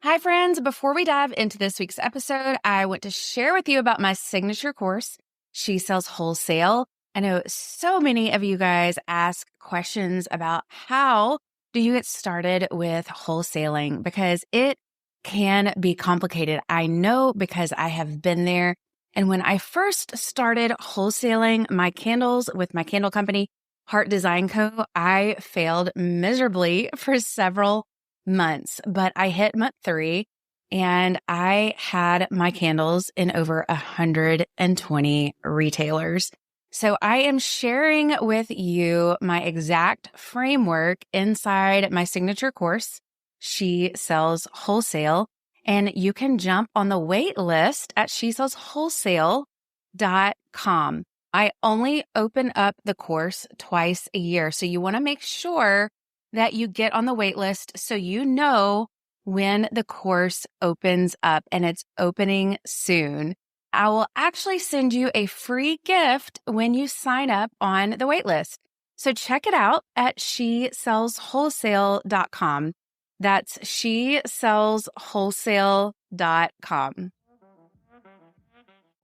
Hi, friends. Before we dive into this week's episode, I want to share with you about my signature course, She Sells Wholesale. I know so many of you guys ask questions about how do you get started with wholesaling because it can be complicated. I know because I have been there. And when I first started wholesaling my candles with my candle company, Heart Design Co., I failed miserably for several months, but I hit month 3 and I had my candles in over 120 retailers. So I am sharing with you my exact framework inside my signature course, She Sells Wholesale, and you can jump on the wait list at shesellswholesale.com. I only open up the course twice a year. So you want to make sure that you get on the wait list so you know when the course opens up, and it's opening soon. I will actually send you a free gift when you sign up on the wait list. So check it out at shesellswholesale.com. That's shesellswholesale.com.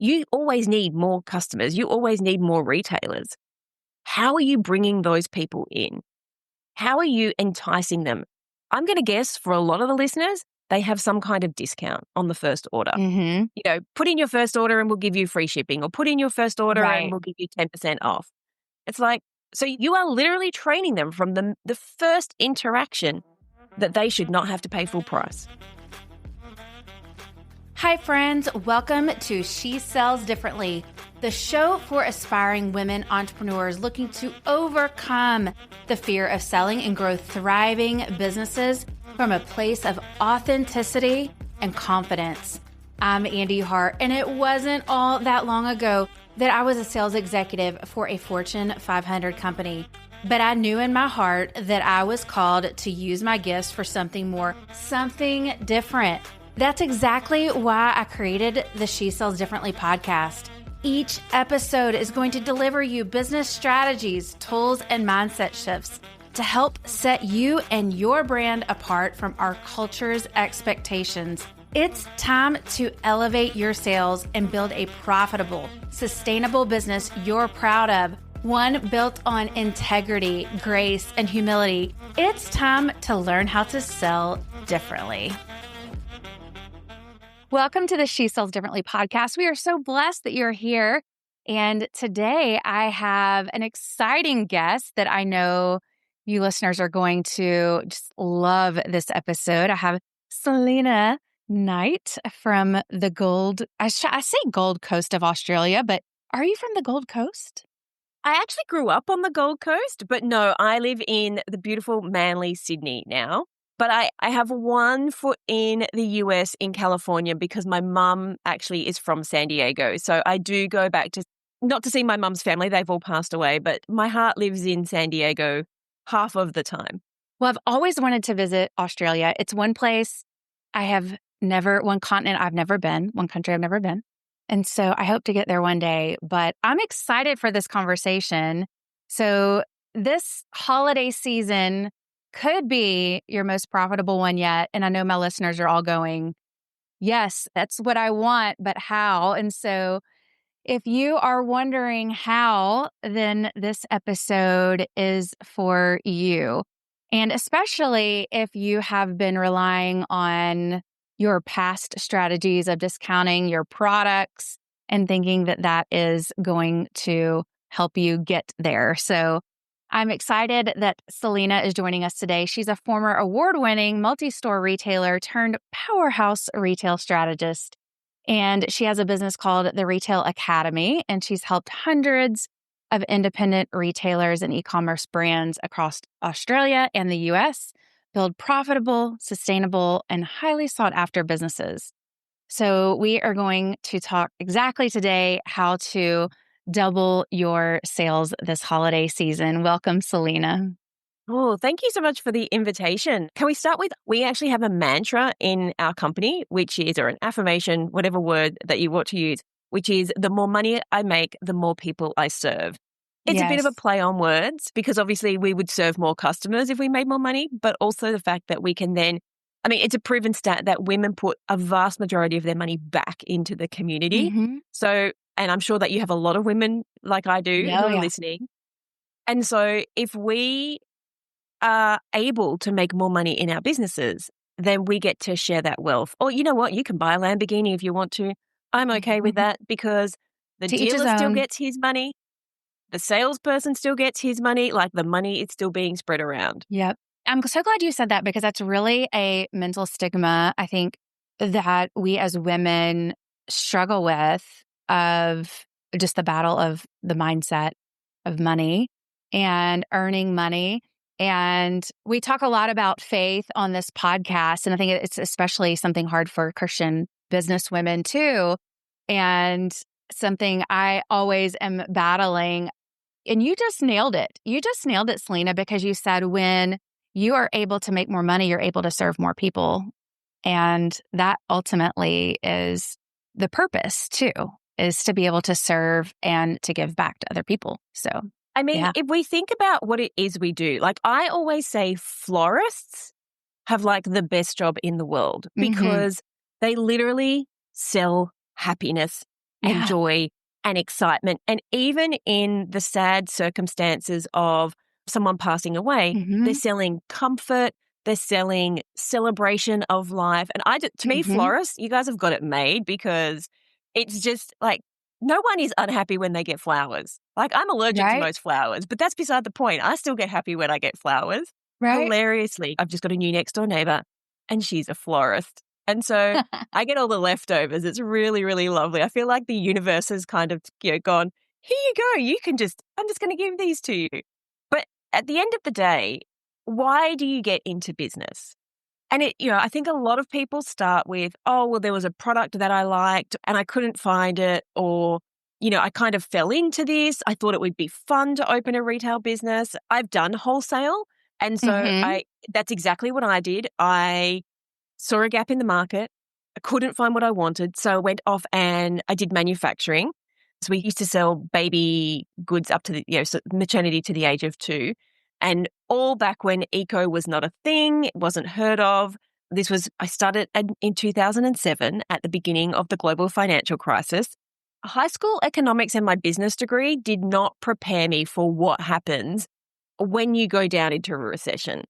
You always need more customers. You always need more retailers. How are you bringing those people in? How are you enticing them? I'm going to guess for a lot of the listeners, they have some kind of discount on the first order. Mm-hmm. You know, put in your first order and we'll give you free shipping, or put in your first order Right. and we'll give you 10% off. It's like, so you are literally training them from the first interaction that they should not have to pay full price. Hi, friends. Welcome to She Sells Differently, the show for aspiring women entrepreneurs looking to overcome the fear of selling and grow thriving businesses from a place of authenticity and confidence. I'm Andee Hart, and it wasn't all that long ago that I was a sales executive for a Fortune 500 company. But I knew in my heart that I was called to use my gifts for something more, something different. That's exactly why I created the She Sells Differently podcast. Each episode is going to deliver you business strategies, tools, and mindset shifts to help set you and your brand apart from our culture's expectations. It's time to elevate your sales and build a profitable, sustainable business you're proud of, one built on integrity, grace, and humility. It's time to learn how to sell differently. Welcome to the She Sells Differently podcast. We are so blessed that you're here. And today I have an exciting guest that I know you listeners are going to just love this episode. I have Salena Knight from the I say Gold Coast of Australia, but are you from the Gold Coast? I actually grew up on the Gold Coast, but no, I live in the beautiful Manly, Sydney now. But I have one foot in the US in California because my mum actually is from San Diego. So I do go back to, not to see my mum's family, they've all passed away, but my heart lives in San Diego half of the time. Well, I've always wanted to visit Australia. It's one place one continent I've never been, one country I've never been. And so I hope to get there one day, but I'm excited for this conversation. So this holiday season could be your most profitable one yet. And I know my listeners are all going, yes, that's what I want, but how? And so if you are wondering how, then this episode is for you. And especially if you have been relying on your past strategies of discounting your products and thinking that that is going to help you get there. So I'm excited that Salena is joining us today. She's a former award-winning multi-store retailer turned powerhouse retail strategist. And she has a business called the Retail Academy, and she's helped hundreds of independent retailers and e-commerce brands across Australia and the US build profitable, sustainable, and highly sought-after businesses. So we are going to talk exactly today how to double your sales this holiday season. Welcome, Salena. Oh, thank you so much for the invitation. Can we start with, we actually have a mantra in our company, which is, or an affirmation, whatever word that you want to use, which is the more money I make, the more people I serve. It's a bit of a play on words because obviously we would serve more customers if we made more money, but also the fact that we can then I mean, it's a proven stat that women put a vast majority of their money back into the community. Mm-hmm. So, and I'm sure that you have a lot of women like I do Yeah, who oh, are yeah. listening. And so if we are able to make more money in our businesses, then we get to share that wealth. Or you know what? You can buy a Lamborghini if you want to. I'm okay with Mhm. that because the To each his dealer still own. gets his money. The salesperson still gets his money. Like the money is still being spread around. Yep. I'm so glad you said that because that's really a mental stigma, I think, that we as women struggle with of just the battle of the mindset of money and earning money. And we talk a lot about faith on this podcast. And I think it's especially something hard for Christian business women too. And something I always am battling. And you just nailed it. You just nailed it, Salena, because you said when you are able to make more money, you're able to serve more people. And that ultimately is the purpose too, is to be able to serve and to give back to other people. So, I mean, yeah. if we think about what it is we do, like I always say florists have like the best job in the world Hmm. because they literally sell happiness and Yeah. joy and excitement. And even in the sad circumstances of someone passing away, they're Hmm. selling comfort, they're selling celebration of life. And to me, Hmm. florists, you guys have got it made because it's just like no one is unhappy when they get flowers. Like I'm allergic to Right. most flowers, but that's beside the point. I still get happy when I get flowers. Right. Hilariously, I've just got a new next door neighbor and she's a florist. And so I get all the leftovers. It's really, really lovely. I feel like the universe has kind of, gone, here you go. I'm just going to give these to you. But at the end of the day, why do you get into business? And I think a lot of people start with, oh, well, there was a product that I liked and I couldn't find it. Or, I kind of fell into this. I thought it would be fun to open a retail business. I've done wholesale. And so Hmm. that's exactly what I did. I saw a gap in the market. I couldn't find what I wanted. So I went off and I did manufacturing. So we used to sell baby goods up to maternity to the age of 2. And all back when eco was not a thing, it wasn't heard of. I started in 2007 at the beginning of the global financial crisis. High school economics and my business degree did not prepare me for what happens when you go down into a recession.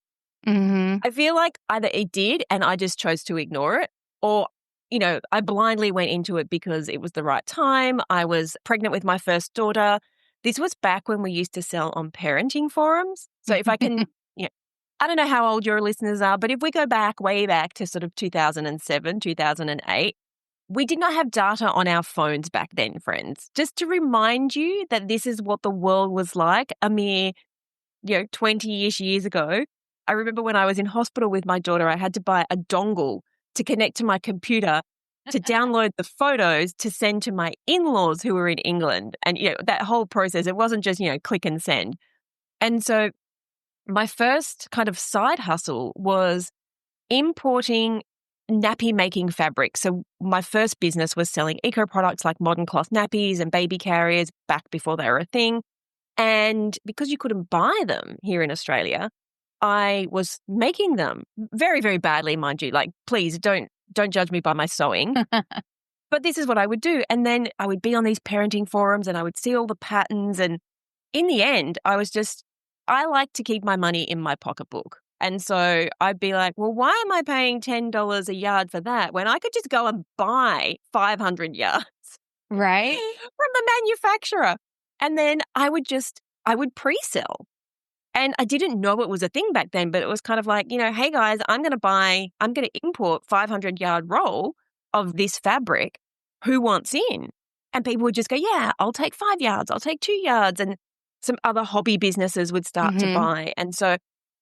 Hmm. I feel like either it did and I just chose to ignore it, or, I blindly went into it because it was the right time. I was pregnant with my first daughter. This was back when we used to sell on parenting forums. So if I can, I don't know how old your listeners are, but if we go back, way back to sort of 2007, 2008, we did not have data on our phones back then, friends. Just to remind you that this is what the world was like a mere 20-ish years ago. I remember when I was in hospital with my daughter, I had to buy a dongle to connect to my computer to download the photos to send to my in-laws who were in England. And, that whole process, it wasn't just, click and send. And so my first kind of side hustle was importing nappy making fabric. So my first business was selling eco products like modern cloth nappies and baby carriers back before they were a thing. And because you couldn't buy them here in Australia, I was making them very, very badly, mind you. Like, please don't judge me by my sewing. But this is what I would do. And then I would be on these parenting forums and I would see all the patterns. And in the end, I like to keep my money in my pocketbook. And so I'd be like, well, why am I paying $10 a yard for that when I could just go and buy 500 yards Right. from the manufacturer? And then I would pre-sell. And I didn't know it was a thing back then, but it was kind of like, hey guys, I'm going to import 500-yard roll of this fabric. Who wants in? And people would just go, yeah, I'll take 5 yards. I'll take 2 yards. And some other hobby businesses would start to Hmm. buy. And so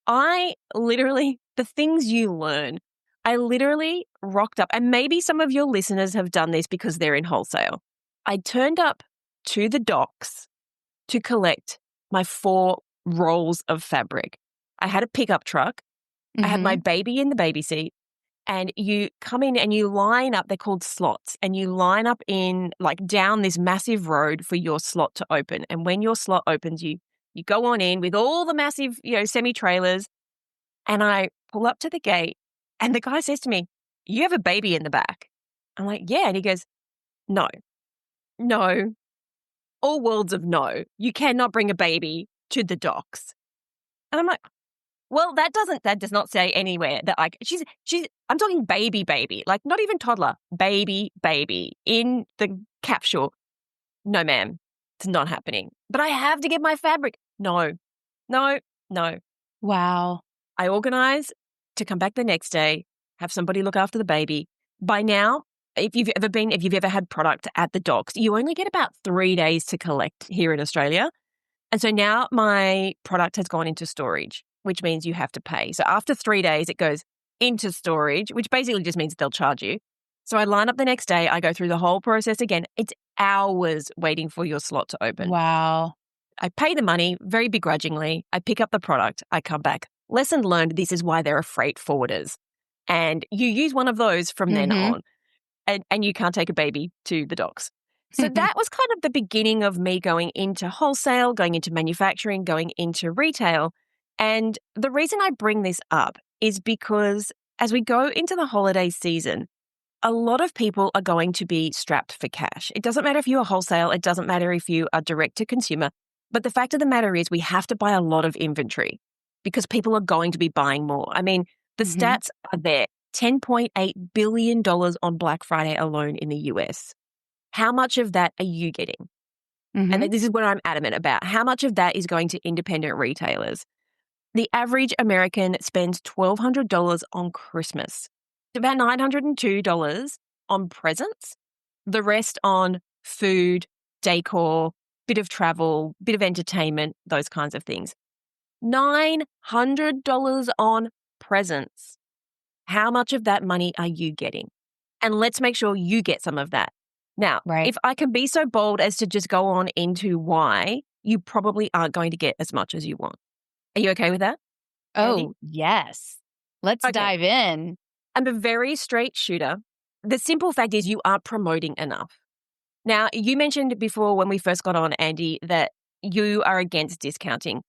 the things you learn, I literally rocked up. And maybe some of your listeners have done this because they're in wholesale. I turned up to the docks to collect my 4 rolls of fabric. I had a pickup truck. I had my Hmm. baby in the baby seat. And you come in and you line up, they're called slots, and you line up in like down this massive road for your slot to open. And when your slot opens, you go on in with all the massive, semi-trailers. And I pull up to the gate And the guy says to me, "You have a baby in the back." I'm like, "Yeah." And he goes, "No, no, all worlds of no. You cannot bring a baby to the docks." And I'm like, well, that does not say anywhere that I'm talking baby, like not even toddler, baby in the capsule. No, ma'am, it's not happening. But I have to get my fabric. No, no, no. Wow. I organize to come back the next day, have somebody look after the baby. By now, if you've ever had product at the docks, you only get about 3 days to collect here in Australia. And so now my product has gone into storage, which means you have to pay. So after 3 days, it goes into storage, which basically just means they'll charge you. So I line up the next day. I go through the whole process again. It's hours waiting for your slot to open. Wow. I pay the money very begrudgingly. I pick up the product. I come back. Lesson learned, this is why there are freight forwarders. And you use one of those from then on, and you can't take a baby to the docks. So that was kind of the beginning of me going into wholesale, going into manufacturing, going into retail. And the reason I bring this up is because as we go into the holiday season, a lot of people are going to be strapped for cash. It doesn't matter if you are wholesale. It doesn't matter if you are direct to consumer. But the fact of the matter is we have to buy a lot of inventory because people are going to be buying more. I mean, the stats are there. $10.8 billion on Black Friday alone in the US. How much of that are you getting? And this is what I'm adamant about. How much of that is going to independent retailers? The average American spends $1,200 on Christmas, about $902 on presents, the rest on food, decor, bit of travel, bit of entertainment, those kinds of things. $900 on presents. How much of that money are you getting? And let's make sure you get some of that. Now, Right. if I can be so bold as to just go on into why, you probably aren't going to get as much as you want. Are you okay with that, Andee? Oh, yes. Let's Okay. dive in. I'm a very straight shooter. The simple fact is you aren't promoting enough. Now, you mentioned before when we first got on, Andee, that you are against discounting.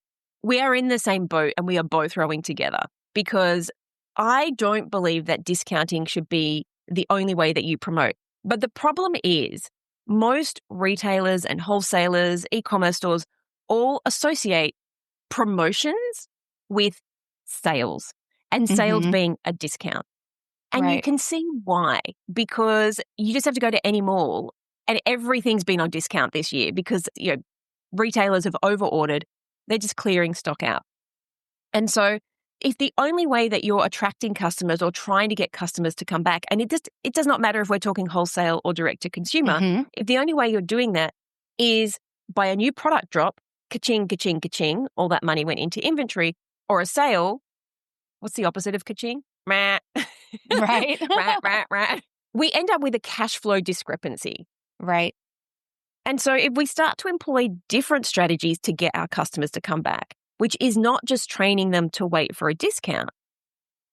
We are in the same boat and we are both rowing together because I don't believe that discounting should be the only way that you promote. But the problem is most retailers and wholesalers, e-commerce stores, all associate promotions with sales and sales being a discount. And you Right. can see why, because you just have to go to any mall and everything's been on discount this year because, retailers have over-ordered. They're just clearing stock out. And so if the only way that you're attracting customers or trying to get customers to come back, and it does not matter if we're talking wholesale or direct to consumer, if the only way you're doing that is by a new product drop, ka-ching, ka-ching, ka-ching, all that money went into inventory, or a sale, what's the opposite of ka-ching? Meh. Right. Rat. We end up with a cash flow discrepancy. Right. And so if we start to employ different strategies to get our customers to come back, which is not just training them to wait for a discount,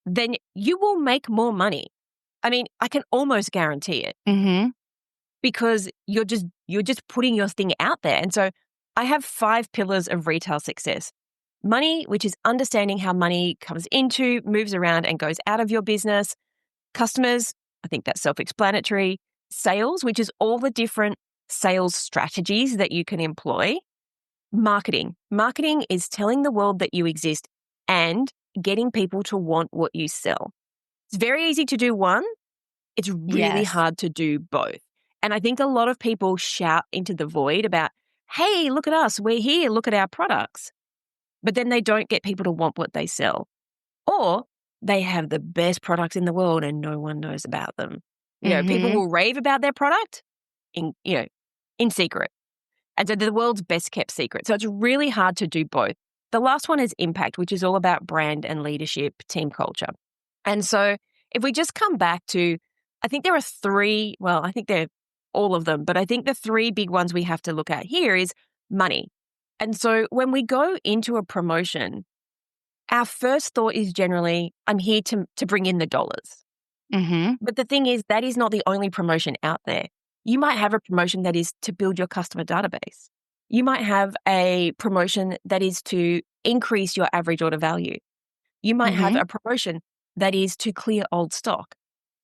then you will make more money. I mean, I can almost guarantee it because you're just putting your thing out there. And so I have 5 pillars of retail success. Money, which is understanding how money comes into, moves around, and goes out of your business. Customers, I think that's self-explanatory. Sales, which is all the different sales strategies that you can employ. Marketing. Marketing is telling the world that you exist and getting people to want what you sell. It's very easy to do one. It's really Yes. hard to do both. And I think a lot of people shout into the void about, hey, look at us. We're here. Look at our products. But then they don't get people to want what they sell. Or they have the best products in the world and no one knows about them. People will rave about their product in secret. And so they're the world's best kept secret. So it's really hard to do both. The last one is impact, which is all about brand and leadership, team culture. And so if we just come back to, I think there are 3, well, I think they're all of them, but I think the 3 big ones we have to look at here is money. And so when we go into a promotion, our first thought is generally, I'm here to bring in the dollars. But the thing is, that is not the only promotion out there. You might have a promotion that is to build your customer database. You might have a promotion that is to increase your average order value. You might have a promotion that is to clear old stock.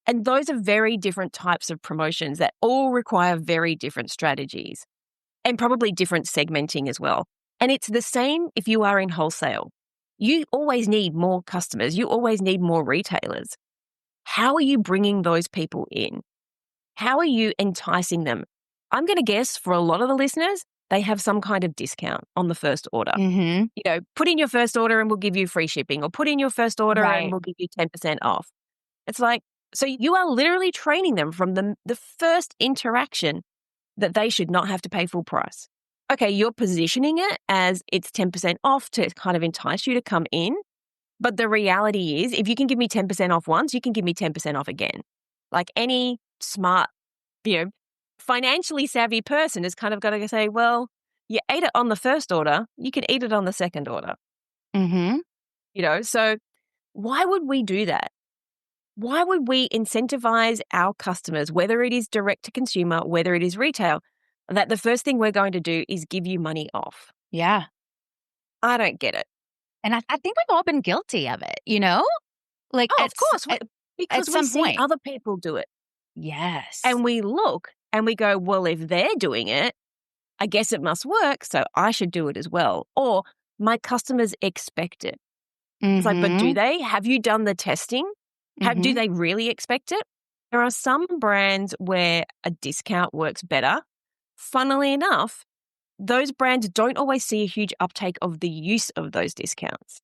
And those are very different types of promotions that all require very different strategies and probably different segmenting as well. And it's the same if you are in wholesale. You always need more customers. You always need more retailers. How are you bringing those people in? How are you enticing them? I'm going to guess for a lot of the listeners, they have some kind of discount on the first order. Mm-hmm. Put in your first order and we'll give you free shipping, or put in your first order and Right. we'll give you 10% off. It's like, so you are literally training them from the first interaction that they should not have to pay full price. Okay, you're positioning it as it's 10% off to kind of entice you to come in. But the reality is, if you can give me 10% off once, you can give me 10% off again. Like any smart, financially savvy person is kind of got to say, well, you ate it on the first order, you can eat it on the second order. Mm-hmm. So why would we do that? Why would we incentivize our customers, whether it is direct to consumer, whether it is retail, that the first thing we're going to do is give you money off? Yeah. I don't get it. And I think we've all been guilty of it, like Oh, of course, at because we some see point. other people do it. Yes. And we look and we go, well, if they're doing it, I guess it must work, so I should do it as well. Or my customers expect it. It's like, but do Mm-hmm. they? Have you done the testing? Do Mm-hmm. they really expect it? There are some brands where a discount works better. Funnily enough, those brands don't always see a huge uptake of the use of those discounts.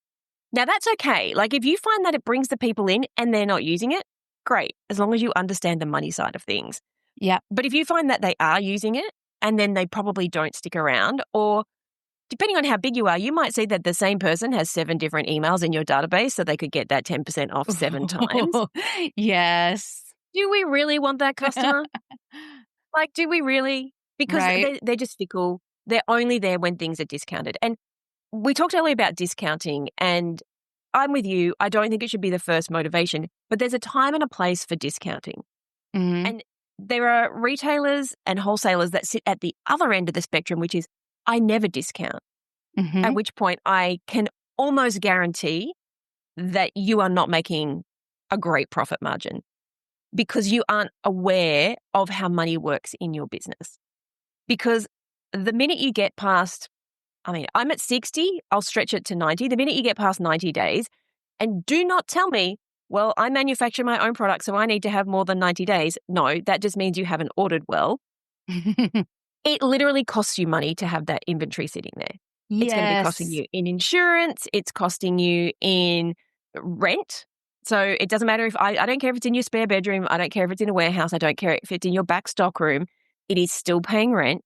Now, that's okay. Like, if you find that it brings the people in and they're not using it, great, as long as you understand the money side of things. Yeah. But if you find that they are using it and then they probably don't stick around, or depending on how big you are, you might see that the same person has 7 different emails in your database so they could get that 10% off 7 times. Yes. Do we really want that customer? Like, do we really? Because Right. they're just fickle. They're only there when things are discounted. And we talked earlier about discounting, and I'm with you. I don't think it should be the first motivation, but there's a time and a place for discounting. Mm-hmm. And there are retailers and wholesalers that sit at the other end of the spectrum, which is I never discount, Mm-hmm. at which point I can almost guarantee that you are not making a great profit margin because you aren't aware of how money works in your business. Because the minute you get past, I'm at 60, I'll stretch it to 90. The minute you get past 90 days, and do not tell me, well, I manufacture my own product, so I need to have more than 90 days. No, that just means you haven't ordered well. It literally costs you money to have that inventory sitting there. It's going to be costing Yes. you in insurance. It's costing you in rent. So it doesn't matter if I don't care if it's in your spare bedroom. I don't care if it's in a warehouse. I don't care if it's in your back stock room. It is still paying rent.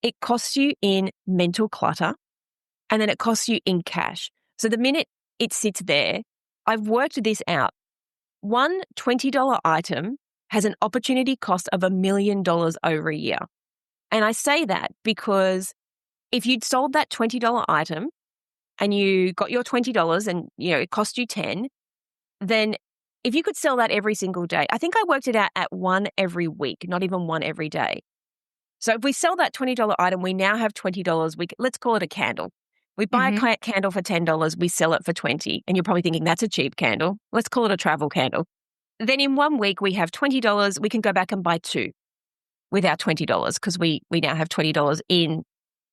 It costs you in mental clutter, and then it costs you in cash. So the minute it sits there, I've worked this out. One $20 item has an opportunity cost of $1 million over a year. And I say that because if you'd sold that $20 item and you got your $20 and it cost you 10, then if you could sell that every single day, I think I worked it out at one every week, not even one every day. So if we sell that $20 item, we now have $20. Let's call it a candle. We buy Mm-hmm. a candle for $10, we sell it for 20, and you're probably thinking that's a cheap candle. Let's call it a travel candle. Then in 1 week, we have $20. We can go back and buy 2 with our $20 because we now have $20 in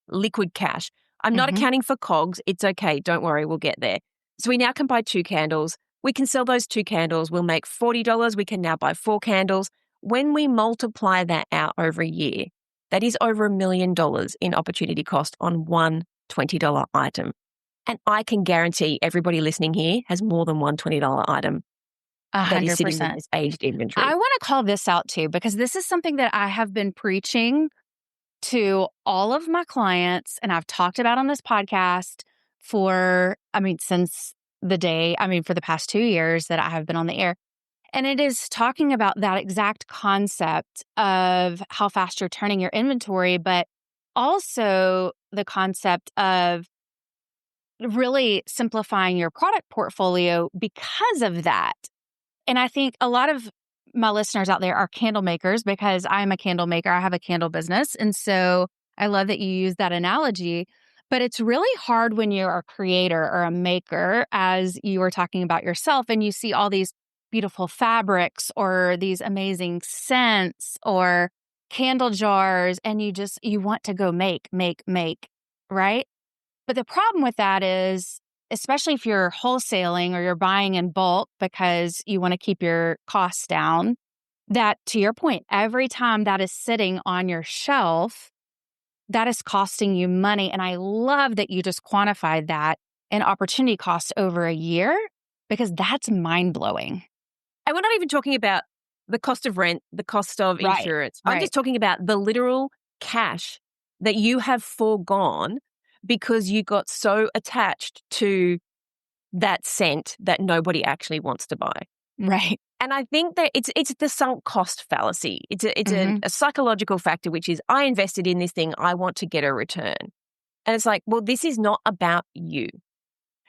liquid cash. I'm not Mm-hmm. accounting for cogs. It's okay. Don't worry. We'll get there. So we now can buy 2 candles. We can sell those 2 candles. We'll make $40. We can now buy 4 candles. When we multiply that out over a year, that is over $1 million in opportunity cost on one $20 item. And I can guarantee everybody listening here has more than one $20 item that is sitting in 100%. this aged I inventory. want to call this out too, because this is something that I have been preaching to all of my clients and I've talked about on this podcast since for the past 2 years that I have been on the air. And it is talking about that exact concept of how fast you're turning your inventory, but also the concept of really simplifying your product portfolio because of that. And I think a lot of my listeners out there are candle makers because I'm a candle maker. I have a candle business. And so I love that you use that analogy. But it's really hard when you're a creator or a maker, as you were talking about yourself, and you see all these beautiful fabrics or these amazing scents or candle jars, and you want to go make, right? But the problem with that is, especially if you're wholesaling or you're buying in bulk because you want to keep your costs down, that to your point, every time that is sitting on your shelf, that is costing you money. And I love that you just quantified that in opportunity cost over a year, because that's mind blowing. And we're not even talking about the cost of rent, the cost of Right. insurance. I'm Right. just talking about the literal cash that you have foregone because you got so attached to that scent that nobody actually wants to buy. Right. And I think that it's the sunk cost fallacy. It's Mm-hmm. a psychological factor, which is I invested in this thing, I want to get a return. And it's like, well, this is not about you.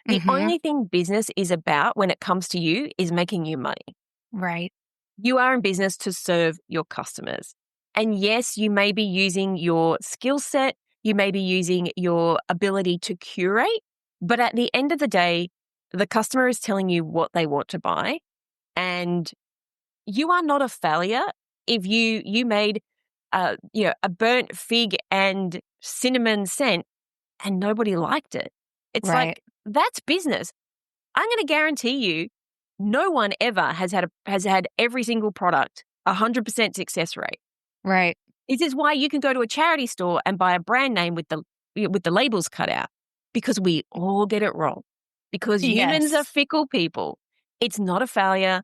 The Mm-hmm. only thing business is about when it comes to you is making you money. Right. You are in business to serve your customers. And yes, you may be using your skill set, you may be using your ability to curate, but at the end of the day, the customer is telling you what they want to buy. And you are not a failure if you made a burnt fig and cinnamon scent and nobody liked it. It's Right. like, that's business. I'm going to guarantee you, no one ever has had every single product 100% success rate. Right. This is why you can go to a charity store and buy a brand name with the labels cut out, because we all get it wrong. Because humans are Yes. fickle people. It's not a failure.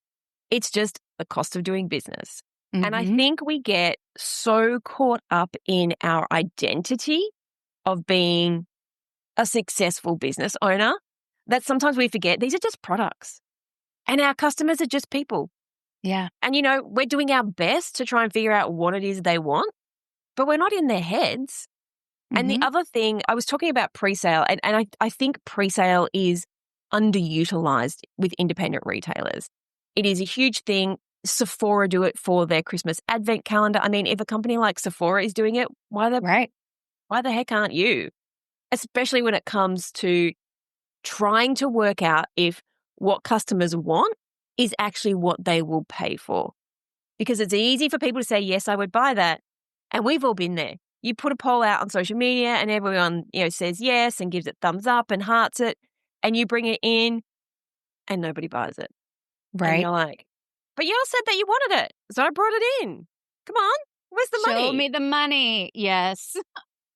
It's just the cost of doing business. And I Mm-hmm. think we get so caught up in our identity of being a successful business owner that sometimes we forget these are just products and our customers are just people. Yeah. And, we're doing our best to try and figure out what it is they want, but we're not in their heads. And the Mm-hmm. other thing, I was talking about pre-sale, and I think pre-sale is underutilized with independent retailers. It is a huge thing. Sephora do it for their Christmas advent calendar. I mean, if a company like Sephora is doing it, Right. why the heck aren't you? Especially when it comes to trying to work out if what customers want is actually what they will pay for. Because it's easy for people to say, yes, I would buy that. And we've all been there. You put a poll out on social media and everyone, says yes and gives it thumbs up and hearts it. And you bring it in and nobody buys it. And Right. you're like, but you all said that you wanted it. So I brought it in. Come on. Where's the Show money? me the money. Yes.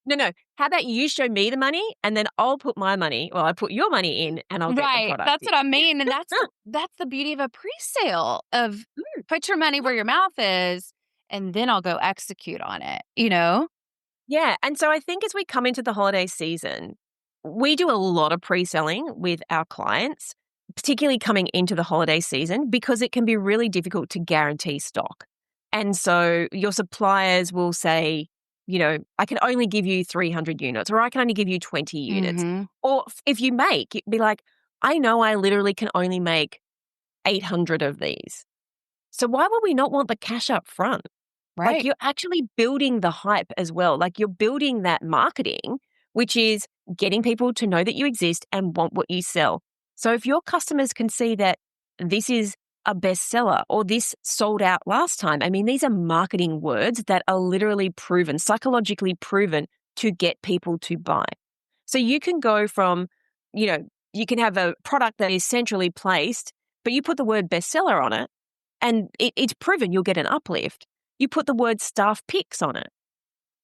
No. How about you show me the money and then I'll put my money, well, I put your money in and I'll get the Right. product That's in. what I mean. And that's the beauty of a pre-sale of put your money where your mouth is, and then I'll go execute on it. Yeah. And so I think as we come into the holiday season, we do a lot of pre-selling with our clients, particularly coming into the holiday season, because it can be really difficult to guarantee stock. And so your suppliers will say, I can only give you 300 units, or I can only give you 20 units. Mm-hmm. Or if you make, it'd be like, I know I literally can only make 800 of these. So why would we not want the cash up front? Like, Right. you're actually building the hype as well. Like, you're building that marketing, which is getting people to know that you exist and want what you sell. So if your customers can see that this is a bestseller or this sold out last time, I mean, these are marketing words that are literally proven, psychologically proven to get people to buy. So you can go from, you can have a product that is centrally placed, but you put the word bestseller on it and it's proven you'll get an uplift. You put the word staff picks on it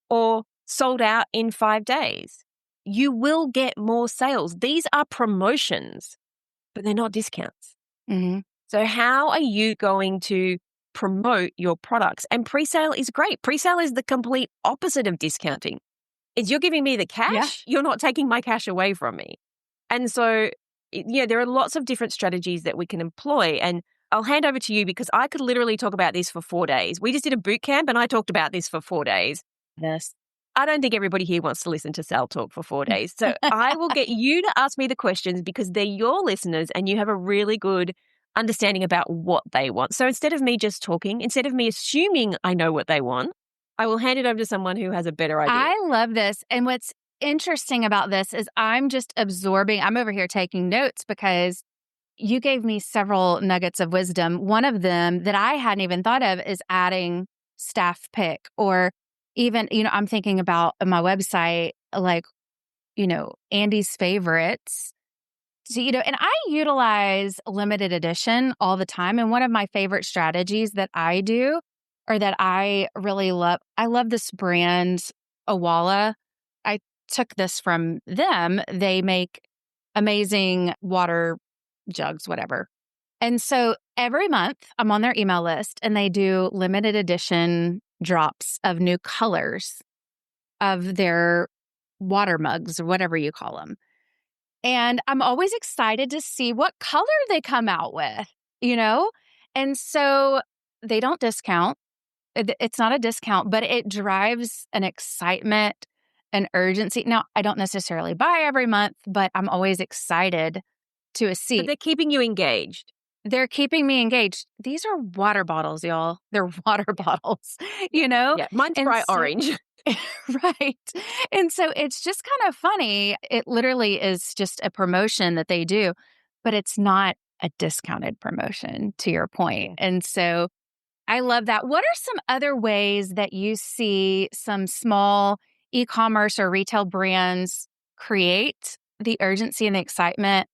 or sold out in 5 days. You will get more sales. These are promotions, but they're not discounts. Mm-hmm. So how are you going to promote your products? And pre-sale is great. Pre-sale is the complete opposite of discounting. Is you're giving me the Yeah. cash, you're not taking my cash away from me. And so, there are lots of different strategies that we can employ. And I'll hand over to you because I could literally talk about this for 4 days. We just did a boot camp and I talked about this for 4 days. Yes. I don't think everybody here wants to listen to Sal talk for 4 days. So I will get you to ask me the questions because they're your listeners and you have a really good understanding about what they want. So instead of me just talking, instead of me assuming I know what they want, I will hand it over to someone who has a better idea. I love this. And what's interesting about this is I'm just absorbing. I'm over here taking notes because you gave me several nuggets of wisdom. One of them that I hadn't even thought of is adding staff pick, or even, I'm thinking about my website, like, Andee's favorites. So, and I utilize limited edition all the time. And one of my favorite strategies that I do, or that I really love, I love this brand, Awala. I took this from them. They make amazing water jugs, whatever. And so every month I'm on their email list and they do limited edition drops of new colors of their water mugs or whatever you call them. And I'm always excited to see what color they come out with, you know? And so they don't discount. It's not a discount, but it drives an excitement, an urgency. Now, I don't necessarily buy every month, but I'm always excited to But see. they're keeping you engaged. They're keeping me engaged. These are water bottles, y'all. They're water bottles, you know? Yeah, mine's And bright so, orange. right. And so it's just kind of funny. It literally is just a promotion that they do, but it's not a discounted promotion, to your point. And so I love that. What are some other ways that you see some small e-commerce or retail brands create the urgency and the excitement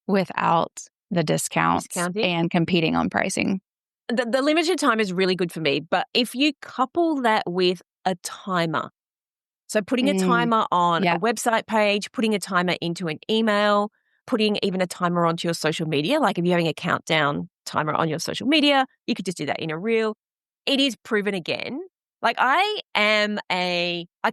without the discounts Discounting. and competing on pricing? The limited time is really good for me, but if you couple that with a timer, so putting a Mm, timer on a yeah. website page, putting a timer into an email, putting even a timer onto your social media, like if you're having a countdown timer on your social media, you could just do that in a reel. It is proven again. Like I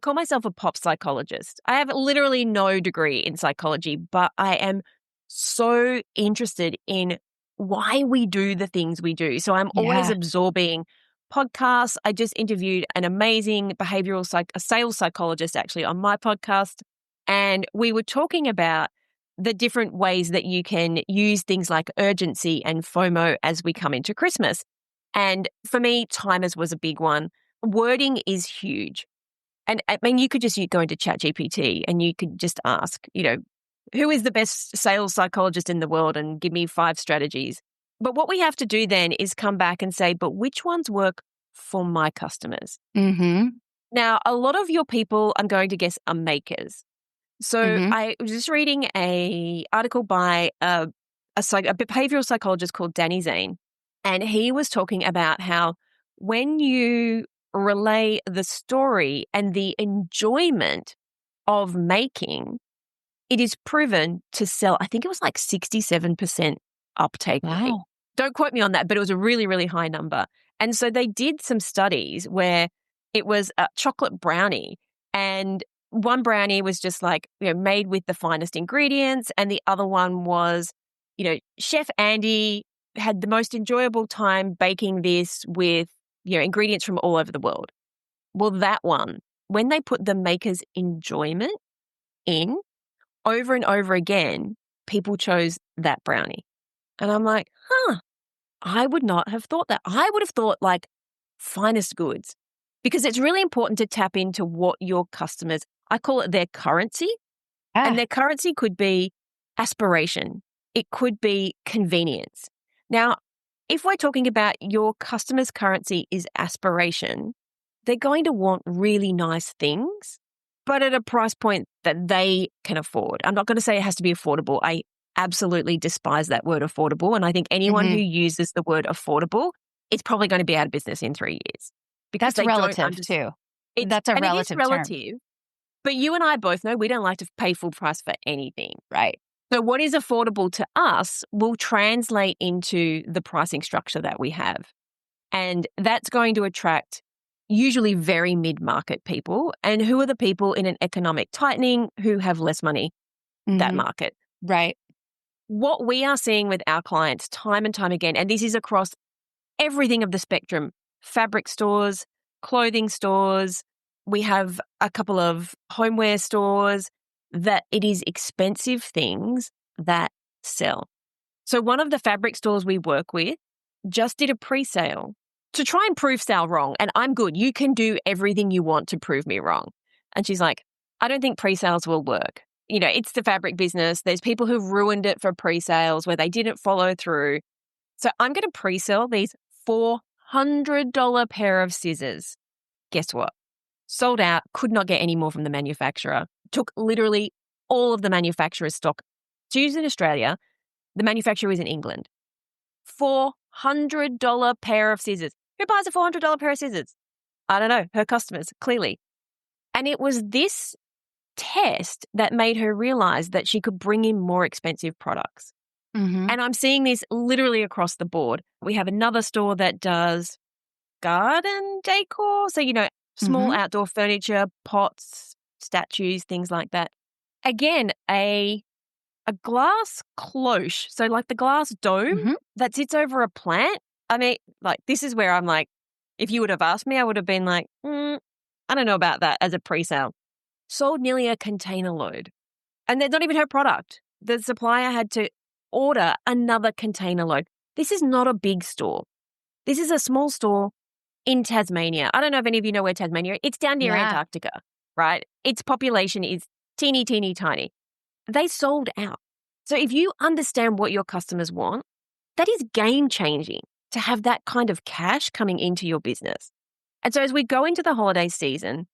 call myself a pop psychologist. I have literally no degree in psychology, but I am so interested in why we do the things we do. So I'm always Yeah. absorbing podcasts. I just interviewed an amazing a sales psychologist actually on my podcast. And we were talking about the different ways that you can use things like urgency and FOMO as we come into Christmas. And for me, timers was a big one. Wording is huge. And I mean, you could just go into ChatGPT and you could just ask, who is the best sales psychologist in the world and give me 5 strategies. But what we have to do then is come back and say, but which ones work for my customers? Mm-hmm. Now, a lot of your people, I'm going to guess, are makers. So Mm-hmm. I was just reading a article by a behavioral psychologist called Danny Zane, and he was talking about how when you relay the story and the enjoyment of making, it is proven to sell. I think it was like 67% uptake rate. Wow. Don't quote me on that, but it was a really, really high number. And so they did some studies where it was a chocolate brownie, and one brownie was just like, made with the finest ingredients. And the other one was, Chef Andee had the most enjoyable time baking this with, ingredients from all over the world. Well, that one, when they put the maker's enjoyment in, over and over again, people chose that brownie. And I'm like, I would not have thought that. I would have thought like finest goods, because it's really important to tap into what your customers, I call it their currency. And Yeah. their currency could be aspiration. It could be convenience. Now, if we're talking about your customer's currency is aspiration, they're going to want really nice things, but at a price point that they can afford. I'm not going to say it has to be affordable. I absolutely despise that word affordable. And I think anyone who Mm-hmm. uses the word affordable is probably going to be out of business in 3 years because That's they don't relative understand. too. That's a And it is relative term. relative, but you and I both know we don't like to pay full price for anything. Right. So what is affordable to us will translate into the pricing structure that we have. And that's going to attract usually very mid-market people. And who are the people in an economic tightening who have less money? That Mm-hmm. market. Right. What we are seeing with our clients time and time again, and this is across everything of the spectrum, fabric stores, clothing stores, we have a couple of homeware stores, that it is expensive things that sell. So one of the fabric stores we work with just did a pre-sale to try and prove Sal wrong. And I'm good. You can do everything you want to prove me wrong. And she's like, I don't think pre-sales will work. You know, it's the fabric business. There's people who've ruined it for pre-sales where they didn't follow through. So I'm going to pre-sell these $400 pair of scissors. Guess what? Sold out, could not get any more from the manufacturer. Took literally all of the manufacturer's stock to use in Australia. The manufacturer is in England. $400 pair of scissors. Who buys a $400 pair of scissors? I don't know, her customers, clearly. And it was this test that made her realize that she could bring in more expensive products. Mm-hmm. And I'm seeing this literally across the board. We have another store that does garden decor. So, you know, small outdoor furniture, pots, statues, things like that. Again, a glass cloche, so like the glass dome that sits over a plant. I mean, like, this is where I'm like, if you would have asked me, I would have been like, I don't know about that as a pre-sale. Sold nearly a container load. And they're not even her product. The supplier had to order another container load. This is not a big store. This is a small store in Tasmania. I don't know if any of you know where Tasmania is. It's down near Antarctica, right? Its population is teeny, teeny, tiny. They sold out. So if you understand what your customers want, that is game-changing to have that kind of cash coming into your business. And so as we go into the holiday season,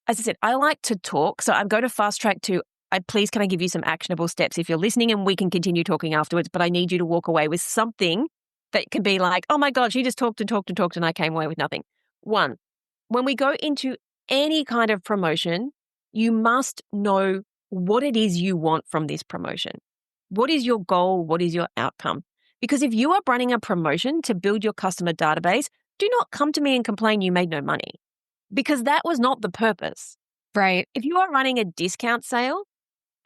as I said, I like to talk. So I'm going to fast track to, please can I give you some actionable steps if you're listening, and we can continue talking afterwards, but I need you to walk away with something that can be like, oh my God, she just talked and talked and talked and I came away with nothing. One, when we go into any kind of promotion, you must know what it is you want from this promotion. What is your goal? What is your outcome? Because if you are running a promotion to build your customer database, do not come to me and complain you made no money, because that was not the purpose. Right. If you are running a discount sale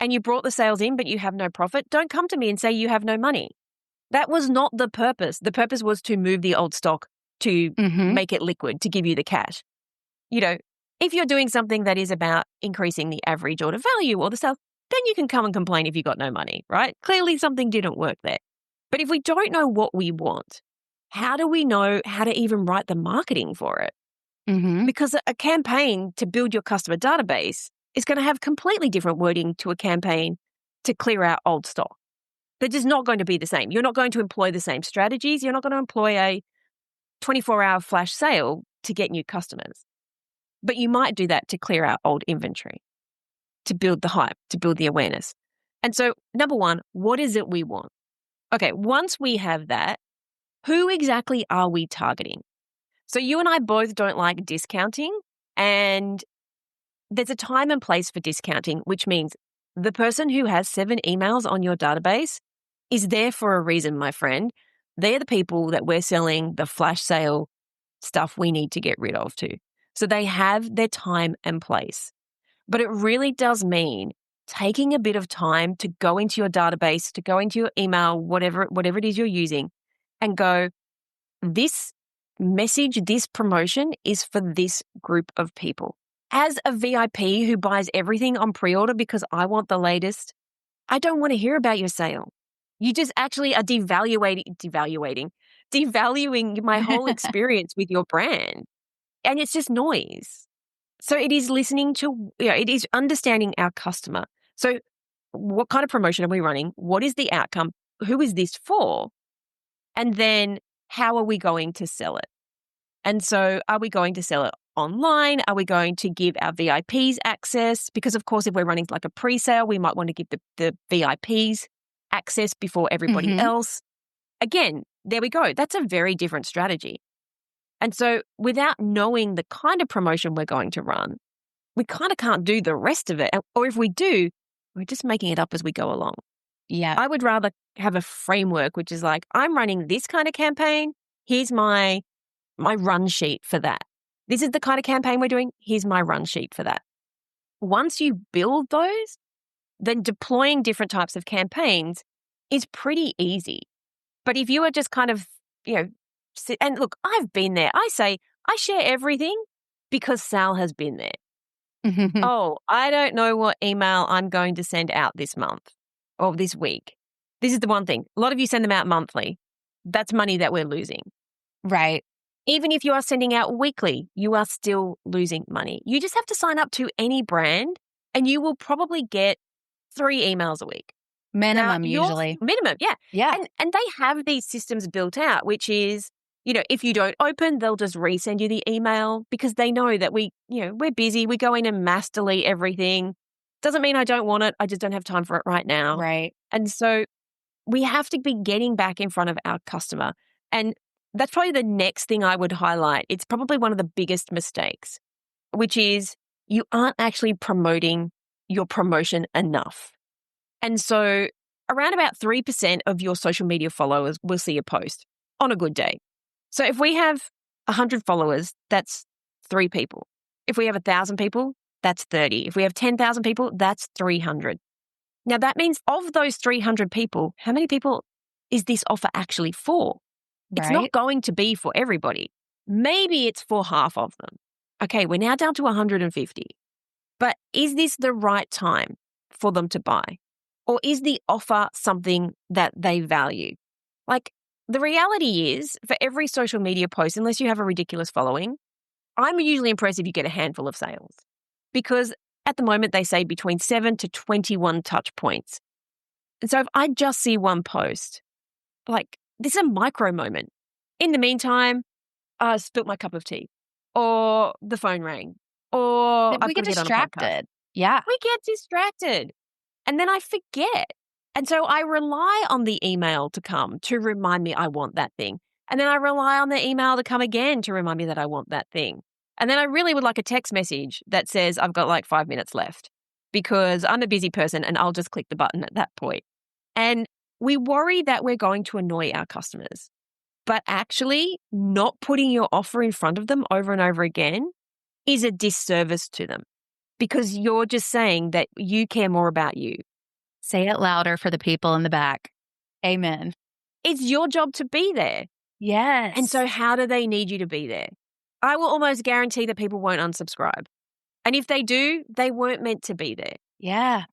and you brought the sales in but you have no profit, don't come to me and say you have no money. That was not the purpose. The purpose was to move the old stock, to make it liquid, to give you the cash. You know, if you're doing something that is about increasing the average order value or the sales, then you can come and complain if you got no money, right? Clearly something didn't work there. But if we don't know what we want, how do we know how to even write the marketing for it? Because a campaign to build your customer database is going to have completely different wording to a campaign to clear out old stock. They're just not going to be the same. You're not going to employ the same strategies. You're not going to employ a 24-hour flash sale to get new customers. But you might do that to clear out old inventory, to build the hype, to build the awareness. And so, number one, what is it we want? Okay, once we have that, who exactly are we targeting? So you and I both don't like discounting, and there's a time and place for discounting, which means the person who has 7 emails on your database is there for a reason, my friend. They're the people that we're selling the flash sale stuff we need to get rid of to. So they have their time and place. But it really does mean taking a bit of time to go into your database, to go into your email, whatever it is you're using, and go, this message, this promotion is for this group of people. As a VIP who buys everything on pre-order because I want the latest, I don't want to hear about your sale. You just actually are devaluing my whole experience with your brand. And it's just noise. So it is listening to, it is understanding our customer. So what kind of promotion are we running? What is the outcome? Who is this for? And then how are we going to sell it? And so are we going to sell it online? Are we going to give our VIPs access? Because of course, if we're running like a pre-sale, we might want to give the VIPs access before everybody else. Again, there we go. That's a very different strategy. And so without knowing the kind of promotion we're going to run, we kind of can't do the rest of it. Or if we do, we're just making it up as we go along. Yeah. I would rather have a framework, which is like, I'm running this kind of campaign. Here's my run sheet for that. This is the kind of campaign we're doing. Here's my run sheet for that. Once you build those, then deploying different types of campaigns is pretty easy. But if you are just kind of, and look, I've been there. I say, I share everything because Sal has been there. Oh, I don't know what email I'm going to send out this month or this week. This is the one thing. A lot of you send them out monthly. That's money that we're losing. Right. Even if you are sending out weekly, you are still losing money. You just have to sign up to any brand and you will probably get 3 emails a week. Now, Minimum usually. minimum, yeah. Yeah. And they have these systems built out, which is, if you don't open, they'll just resend you the email because they know that we're busy. We go in and mass delete everything. Doesn't mean I don't want it. I just don't have time for it right now. Right. And so we have to be getting back in front of our customer. And that's probably the next thing I would highlight. It's probably one of the biggest mistakes, which is you aren't actually promoting your promotion enough. And so around about 3% of your social media followers will see a post on a good day. So if we have 100 followers, that's 3 people. If we have 1,000 people, that's 30. If we have 10,000 people, that's 300. Now that means of those 300 people, how many people is this offer actually for? It's not Right. going to be for everybody. Maybe it's for half of them. Okay, we're now down to 150. But is this the right time for them to buy? Or is the offer something that they value? Like, the reality is, for every social media post, unless you have a ridiculous following, I'm usually impressed if you get a handful of sales. Because at the moment, they say between 7 to 21 touch points. And so if I just see one post, like, this is a micro moment. In the meantime, I spilt my cup of tea, or the phone rang, or I've We got get to get on a podcast. distracted. Yeah. We get distracted. And then I forget. And so I rely on the email to come to remind me I want that thing. And then I rely on the email to come again to remind me that I want that thing. And then I really would like a text message that says I've got like 5 minutes left because I'm a busy person and I'll just click the button at that point. And we worry that we're going to annoy our customers. But actually, not putting your offer in front of them over and over again is a disservice to them because you're just saying that you care more about you. Say it louder for the people in the back. Amen. It's your job to be there. Yes. And so how do they need you to be there? I will almost guarantee that people won't unsubscribe. And if they do, they weren't meant to be there. Yeah.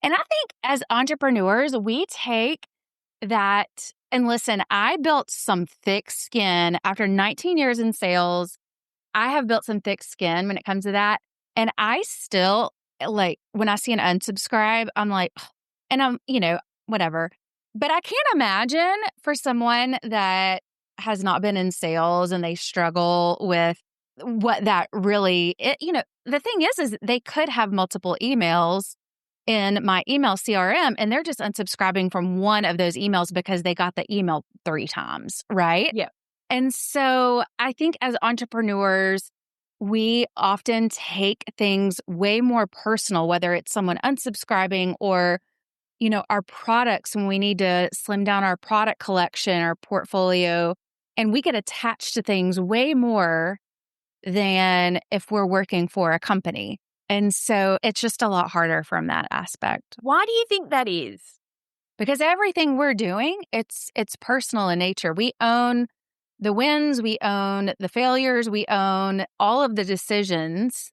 And I think as entrepreneurs, we take that, and listen, I built some thick skin after 19 years in sales. I have built some thick skin when it comes to that. And I still, like, when I see an unsubscribe, I'm like, "Ugh," and I'm, whatever. But I can't imagine for someone that has not been in sales and they struggle with what that really, the thing is they could have multiple emails in my email CRM and they're just unsubscribing from one of those emails because they got the email 3 times, right? Yeah. And so I think as entrepreneurs, we often take things way more personal, whether it's someone unsubscribing or, our products when we need to slim down our product collection, our portfolio, and we get attached to things way more than if we're working for a company. And so it's just a lot harder from that aspect. Why do you think that is? Because everything we're doing, it's personal in nature. We own the wins, we own the failures, we own all of the decisions.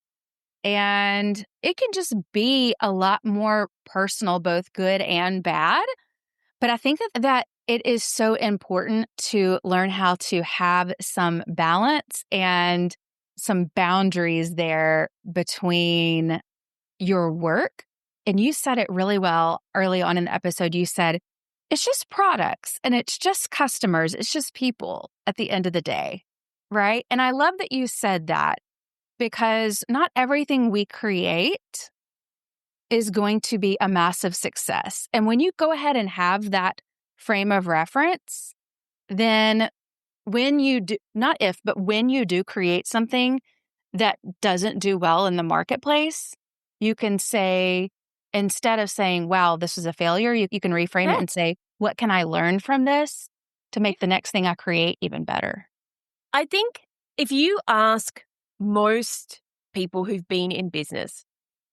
And it can just be a lot more personal, both good and bad. But I think that it is so important to learn how to have some balance and some boundaries there between your work. And you said it really well early on in the episode. You said, it's just products and it's just customers. It's just people at the end of the day, right? And I love that you said that because not everything we create is going to be a massive success. And when you go ahead and have that frame of reference, then when you do, not if, but when you do create something that doesn't do well in the marketplace, you can say, instead of saying, wow, this is a failure, you can reframe it and say, what can I learn from this to make the next thing I create even better? I think if you ask most people who've been in business,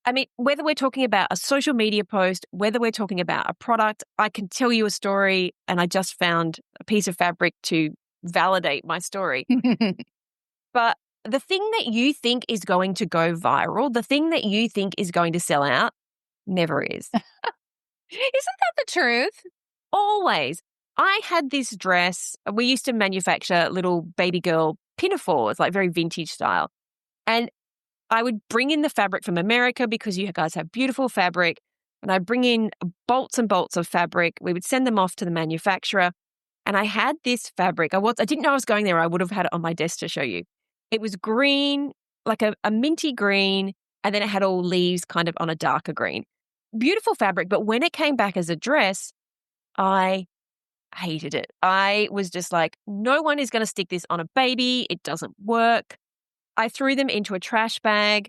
I mean, whether we're talking about a social media post, whether we're talking about a product, I can tell you a story, and I just found a piece of fabric to validate my story. But the thing that you think is going to go viral, the thing that you think is going to sell out, never is. Isn't that the truth? Always. I had this dress. We used to manufacture little baby girl pinafores, like very vintage style. And I would bring in the fabric from America because you guys have beautiful fabric. And I'd bring in bolts and bolts of fabric. We would send them off to the manufacturer. And I had this fabric. I didn't know I was going there. I would have had it on my desk to show you. It was green, like a minty green, and then it had all leaves kind of on a darker green. Beautiful fabric. But when it came back as a dress, I hated it. I was just like, no one is going to stick this on a baby. It doesn't work. I threw them into a trash bag.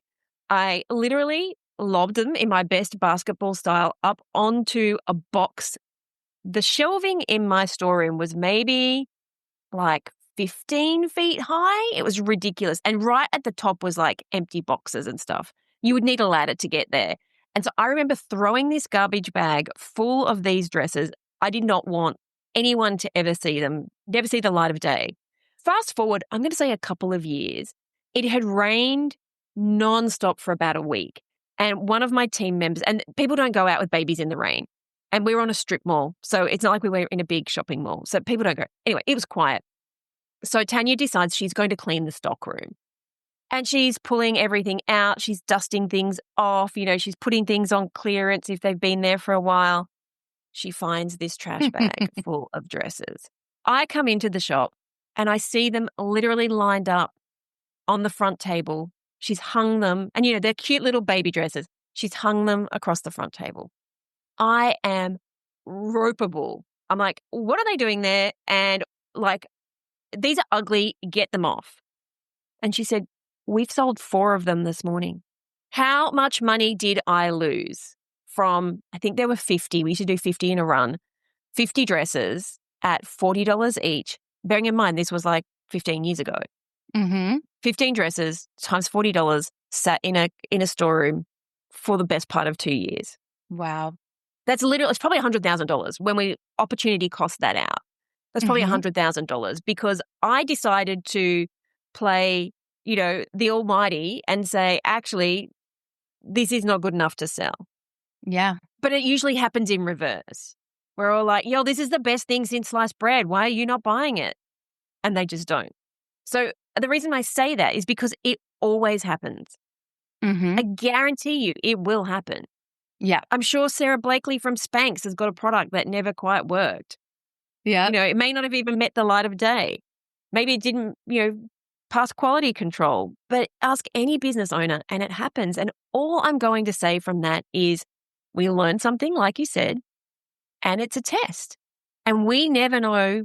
I literally lobbed them in my best basketball style up onto a box. The shelving in my storeroom was maybe like 15 feet high. It was ridiculous. And right at the top was like empty boxes and stuff. You would need a ladder to get there. And so I remember throwing this garbage bag full of these dresses. I did not want anyone to ever see them, never see the light of day. Fast forward, I'm going to say a couple of years. It had rained nonstop for about a week. And one of my team members, and people don't go out with babies in the rain. And we were on a strip mall. So it's not like we were in a big shopping mall. So people don't go. Anyway, it was quiet. So Tanya decides she's going to clean the stock room. And she's pulling everything out. She's dusting things off. She's putting things on clearance if they've been there for a while. She finds this trash bag full of dresses. I come into the shop and I see them literally lined up on the front table. She's hung them, and they're cute little baby dresses. She's hung them across the front table. I am ropeable. I'm like, what are they doing there? And like, these are ugly, get them off. And she said, we've sold 4 of them this morning. How much money did I lose from, I think there were 50, we used to do 50 in a run, 50 dresses at $40 each. Bearing in mind, this was like 15 years ago. Mm-hmm. 15 dresses times $40 sat in a storeroom for the best part of 2 years. Wow. It's probably $100,000 when we opportunity cost that out. That's probably $100,000 because I decided to play, the almighty and say, actually, this is not good enough to sell. Yeah. But it usually happens in reverse. We're all like, yo, this is the best thing since sliced bread. Why are you not buying it? And they just don't. So the reason I say that is because it always happens. Mm-hmm. I guarantee you it will happen. Yeah. I'm sure Sarah Blakely from Spanx has got a product that never quite worked. Yeah. It may not have even met the light of day. Maybe it didn't, pass quality control. But ask any business owner and it happens. And all I'm going to say from that is we learn something, like you said, and it's a test. And we never know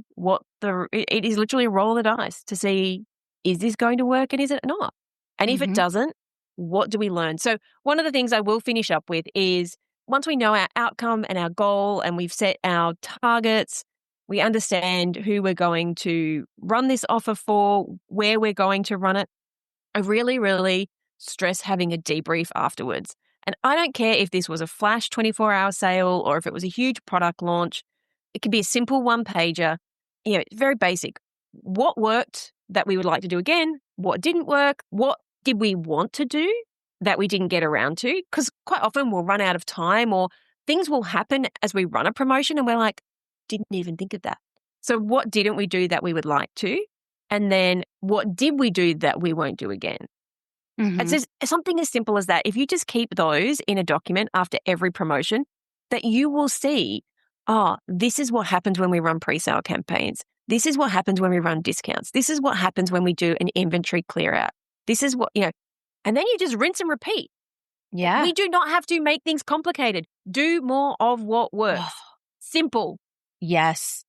it is literally a roll of the dice to see, is this going to work and is it not? And if it doesn't, what do we learn? So one of the things I will finish up with is once we know our outcome and our goal and we've set our targets, we understand who we're going to run this offer for, where we're going to run it. I really, really stress having a debrief afterwards. And I don't care if this was a flash 24-hour sale or if it was a huge product launch. It could be a simple one-pager, very basic. What worked that we would like to do again? What didn't work? What did we want to do that we didn't get around to? Because quite often we'll run out of time or things will happen as we run a promotion and we're like, didn't even think of that. So what didn't we do that we would like to? And then what did we do that we won't do again? It's just something as simple as that. If you just keep those in a document after every promotion, that you will see, this is what happens when we run pre-sale campaigns. This is what happens when we run discounts. This is what happens when we do an inventory clear out. This is what, and then you just rinse and repeat. Yeah. We do not have to make things complicated. Do more of what works. Simple. Yes.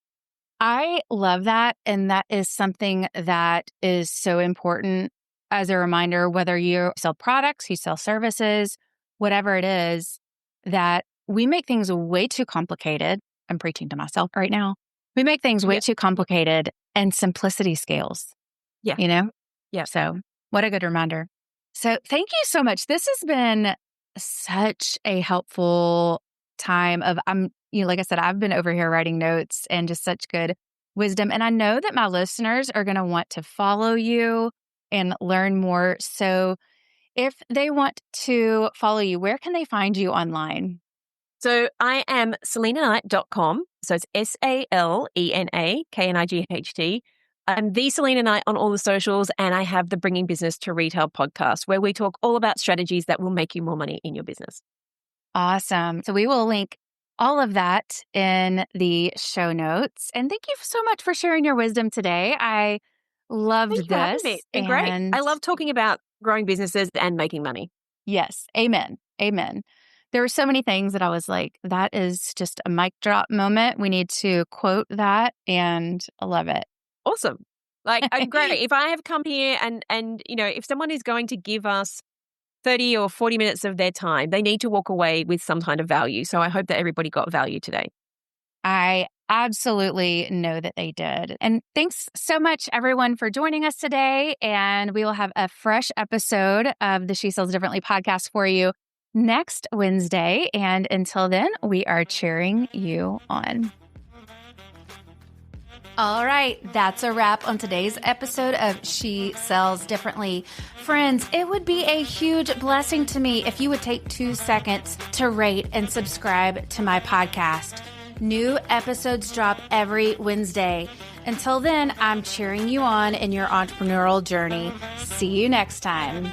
I love that. And that is something that is so important as a reminder, whether you sell products, you sell services, whatever it is, that we make things way too complicated. I'm preaching to myself right now. We make things way too complicated and simplicity scales. Yeah. Yeah. So what a good reminder. So thank you so much. This has been such a helpful time of, like I said, I've been over here writing notes and just such good wisdom. And I know that my listeners are going to want to follow you and learn more. So if they want to follow you, where can they find you online? So I am salenaknight.com. So it's SALENAKNIGHT. I'm the Salena Knight on all the socials, and I have the Bringing Business to Retail podcast, where we talk all about strategies that will make you more money in your business. Awesome. So we will link all of that in the show notes. And thank you so much for sharing your wisdom today. I loved Thanks for having me. this. It's been great. I love talking about growing businesses and making money. Yes. Amen. Amen. There were so many things that I was like, that is just a mic drop moment. We need to quote that, and I love it. Awesome. Like, great. If I have come here and if someone is going to give us 30 or 40 minutes of their time, they need to walk away with some kind of value. So I hope that everybody got value today. I absolutely know that they did. And thanks so much, everyone, for joining us today. And we will have a fresh episode of the She Sells Differently podcast for you next Wednesday. And until then, we are cheering you on. All right, that's a wrap on today's episode of She Sells Differently. Friends, it would be a huge blessing to me if you would take 2 seconds to rate and subscribe to my podcast. New episodes drop every Wednesday. Until then, I'm cheering you on in your entrepreneurial journey. See you next time.